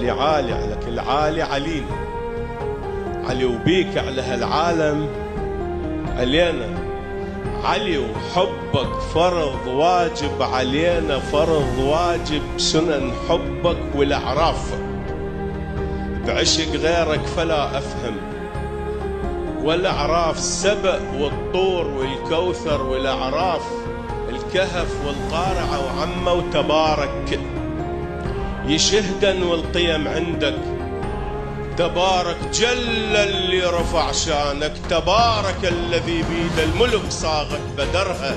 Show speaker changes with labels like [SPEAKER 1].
[SPEAKER 1] علي عالي على كل عالي علينا، علي وبيك على هالعالم علينا. علي وحبك فرض واجب علينا، فرض واجب سنن حبك والأعراف. بعشق غيرك فلا أفهم، والأعراف سبأ والطور والكوثر والأعراف، الكهف والقارعة وعمة وتبارك. يشهدا والقيم عندك تبارك، جل اللي رفع شانك، تبارك الذي بيد الملك صاغت بدرها.